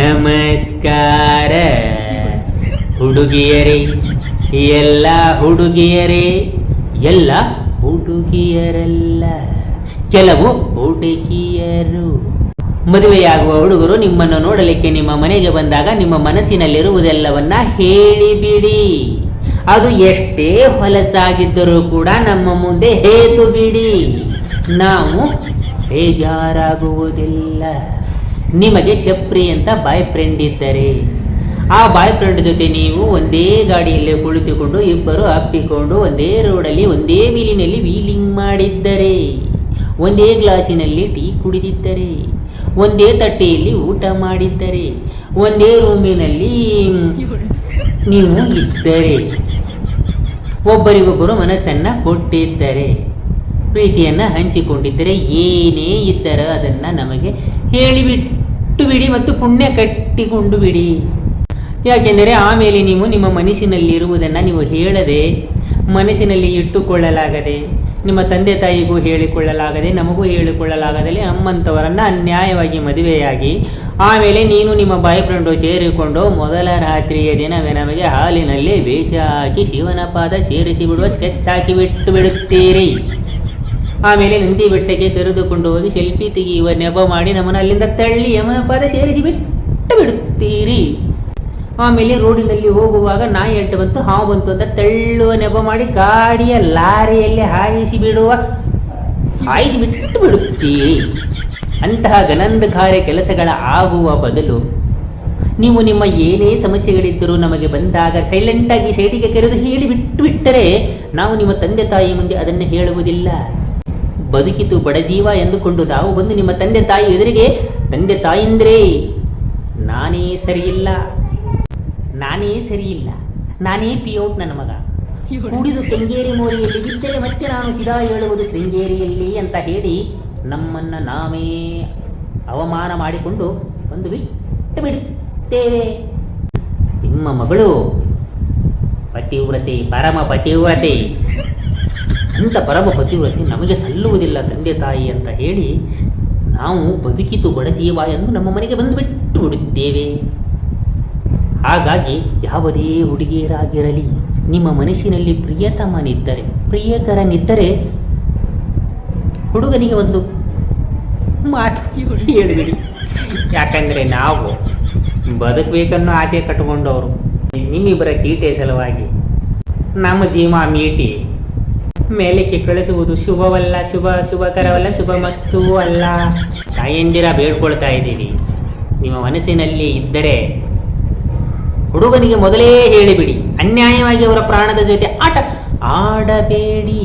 ನಮಸ್ಕಾರ ಹುಡುಗಿಯರೇ, ಎಲ್ಲ ಹುಡುಗಿಯರೇ, ಎಲ್ಲ ಹುಡುಗಿಯರಲ್ಲ, ಕೆಲವು ಹುಡುಗಿಯರು. ಮದುವೆಯಾಗುವ ಹುಡುಗರು ನಿಮ್ಮನ್ನು ನೋಡಲಿಕ್ಕೆ ನಿಮ್ಮ ಮನೆಗೆ ಬಂದಾಗ ನಿಮ್ಮ ಮನಸ್ಸಿನಲ್ಲಿರುವುದೆಲ್ಲವನ್ನ ಹೇಳಿಬಿಡಿ. ಅದು ಎಷ್ಟೇ ಹೊಲಸಾಗಿದ್ದರೂ ಕೂಡ ನಮ್ಮ ಮುಂದೆ ಹೇತು ಬಿಡಿ. ನಾವು ಬೇಜಾರಾಗುವುದಿಲ್ಲ. ನಿಮಗೆ ಚಪ್ರಿ ಅಂತ ಬಾಯ್ ಫ್ರೆಂಡ್ ಇದ್ದರೆ, ಆ ಬಾಯ್ ಫ್ರೆಂಡ್ ಜೊತೆ ನೀವು ಒಂದೇ ಗಾಡಿಯಲ್ಲಿ ಕುಳಿತುಕೊಂಡು ಇಬ್ಬರು ಅಪ್ಪಿಕೊಂಡು ಒಂದೇ ರೋಡಲ್ಲಿ ಒಂದೇ ವೀಲಿನಲ್ಲಿ ವೀಲಿಂಗ್ ಮಾಡಿದ್ದರೆ, ಒಂದೇ ಗ್ಲಾಸಿನಲ್ಲಿ ಟೀ ಕುಡಿದಿದ್ದರೆ, ಒಂದೇ ತಟ್ಟೆಯಲ್ಲಿ ಊಟ ಮಾಡಿದ್ದರೆ, ಒಂದೇ ರೂಮಿನಲ್ಲಿ ನೀವು ಇದ್ದರೆ, ಒಬ್ಬರಿಗೊಬ್ಬರು ಮನಸ್ಸನ್ನು ಕೊಟ್ಟಿದ್ದರೆ, ಪ್ರೀತಿಯನ್ನು ಹಂಚಿಕೊಂಡಿದ್ದರೆ, ಏನೇ ಇದ್ದರೆ ಅದನ್ನು ನಮಗೆ ಹೇಳಿಬಿಟ್ಟು ಬಿಡಿ ಮತ್ತು ಪುಣ್ಯ ಕಟ್ಟಿಕೊಂಡು ಬಿಡಿ. ಯಾಕೆಂದರೆ ಆಮೇಲೆ ನೀವು ನಿಮ್ಮ ಮನಸ್ಸಿನಲ್ಲಿರುವುದನ್ನು ನೀವು ಹೇಳದೆ, ಮನಸ್ಸಿನಲ್ಲಿ ಇಟ್ಟುಕೊಳ್ಳಲಾಗದೆ, ನಿಮ್ಮ ತಂದೆ ತಾಯಿಗೂ ಹೇಳಿಕೊಳ್ಳಲಾಗದೆ, ನಮಗೂ ಹೇಳಿಕೊಳ್ಳಲಾಗದಲ್ಲಿ ನಮ್ಮಂಥವರನ್ನು ಅನ್ಯಾಯವಾಗಿ ಮದುವೆಯಾಗಿ ಆಮೇಲೆ ನೀನು ನಿಮ್ಮ ಬಾಯ್ ಫ್ರೆಂಡು ಸೇರಿಕೊಂಡು ಮೊದಲ ರಾತ್ರಿಯ ದಿನವೇ ನಮಗೆ ಹಾಲಿನಲ್ಲಿ ವೇಷ ಹಾಕಿ ಶಿವನ ಪಾದ ಸೇರಿಸಿ ಬಿಡುವ ಸ್ಕೆಚ್ ಹಾಕಿ ಬಿಟ್ಟು ಬಿಡುತ್ತೀರಿ. ಆಮೇಲೆ ನಂದಿ ಬೆಟ್ಟಕ್ಕೆ ಕರೆದುಕೊಂಡು ಹೋಗಿ ಸೆಲ್ಫಿ ತೆಗೆಯುವ ನೆಪ ಮಾಡಿ ನಮ್ಮನ್ನು ಅಲ್ಲಿಂದ ತಳ್ಳಿ ಯಮನ ಪಾದ ಸೇರಿಸಿ ಬಿಟ್ಟು ಬಿಡುತ್ತೀರಿ. ಆಮೇಲೆ ರೋಡಿನಲ್ಲಿ ಹೋಗುವಾಗ ನಾಯಿ ಅಡ್ಡ ಬಂತು, ಹಾವು ಬಂತು ಅಂತ ತಳ್ಳುವ ನೆಪ ಮಾಡಿ ಗಾಡಿಯ ಲಾರಿಯಲ್ಲಿ ಹಾಯಿಸಿ ಬಿಟ್ಟು ಬಿಡುತ್ತೀರಿ. ಅಂತಹ ಗನಂದಕಾರ್ಯ ಕೆಲಸಗಳ ಆಗುವ ಬದಲು ನೀವು ನಿಮ್ಮ ಏನೇ ಸಮಸ್ಯೆಗಳಿದ್ದರೂ ನಮಗೆ ಬಂದಾಗ ಸೈಲೆಂಟಾಗಿ ಸೈಡಿಗೆ ಕರೆದು ಹೇಳಿ ಬಿಟ್ಟರೆ ನಾವು ನಿಮ್ಮ ತಂದೆ ತಾಯಿ ಮುಂದೆ ಅದನ್ನು ಹೇಳುವುದಿಲ್ಲ. ಬದುಕಿತು ಬಡಜೀವ ಎಂದುಕೊಂಡು ನಾವು ಬಂದು ನಿಮ್ಮ ತಂದೆ ತಾಯಿ ಎದುರಿಗೆ, ತಂದೆ ತಾಯಿಂದ್ರೇ ನಾನೇ ಸರಿಯಿಲ್ಲ, ನಾನೇ ಪಿಔಟ್ ನನ್ನ ಮಗ, ಕುಡಿದು ಕೆಂಗೇರಿ ಮೋರಿಯಲ್ಲಿ ಬಿದ್ದರೆ ಮತ್ತೆ ನಾನು ಸಿದಾ ಹೇಳುವುದು ಶೃಂಗೇರಿಯಲ್ಲಿ ಅಂತ ಹೇಳಿ ನಮ್ಮನ್ನು ನಾವೇ ಅವಮಾನ ಮಾಡಿಕೊಂಡು ಬಂದು ಬಿಟ್ಟು ಬಿಡುತ್ತೇವೆ. ನಿಮ್ಮ ಮಗಳು ಪತಿವ್ರತೆ, ಪರಮ ಪತಿವ್ರತೆ, ಅಂಥ ಪರಮ ಪತಿವ್ರತೆ ನಮಗೆ ಸಲ್ಲುವುದಿಲ್ಲ ತಂದೆ ತಾಯಿ ಅಂತ ಹೇಳಿ ನಾವು ಬದುಕಿತು ಬಡಜೀವ ಎಂದು ನಮ್ಮ ಮನೆಗೆ ಬಂದು ಬಿಟ್ಟು ಬಿಡುತ್ತೇವೆ. ಹಾಗಾಗಿ ಯಾವುದೇ ಹುಡುಗಿಯರಾಗಿರಲಿ, ನಿಮ್ಮ ಮನಸ್ಸಿನಲ್ಲಿ ಪ್ರಿಯತಮನಿದ್ದರೆ, ಪ್ರಿಯಕರನಿದ್ದರೆ ಹುಡುಗನಿಗೆ ಒಂದು ಮಾತು ಹೇಳಿಬಿಡಿ. ಯಾಕಂದರೆ ನಾವು ಬದುಕಬೇಕನ್ನೋ ಆಸೆ ಕಟ್ಟಿಕೊಂಡವರು ನಿಮ್ಮಿಬ್ಬರ ತೀಟೆ ಸಲುವಾಗಿ ನಮ್ಮ ಜೀವ ಮೀಟಿ ಮೇಲಕ್ಕೆ ಕಳಿಸುವುದು ಶುಭವಲ್ಲ, ಶುಭಕರವಲ್ಲ, ಶುಭಮಸ್ತು ಅಲ್ಲ. ತಾಯಂದಿರ ಬೇಡ್ಕೊಳ್ತಾ ಇದ್ದೀವಿ, ನಿಮ್ಮ ಮನಸ್ಸಿನಲ್ಲಿ ಇದ್ದರೆ ಹುಡುಗನಿಗೆ ಮೊದಲೇ ಹೇಳಿಬಿಡಿ. ಅನ್ಯಾಯವಾಗಿ ಅವರ ಪ್ರಾಣದ ಜೊತೆ ಆಟ ಆಡಬೇಡಿ.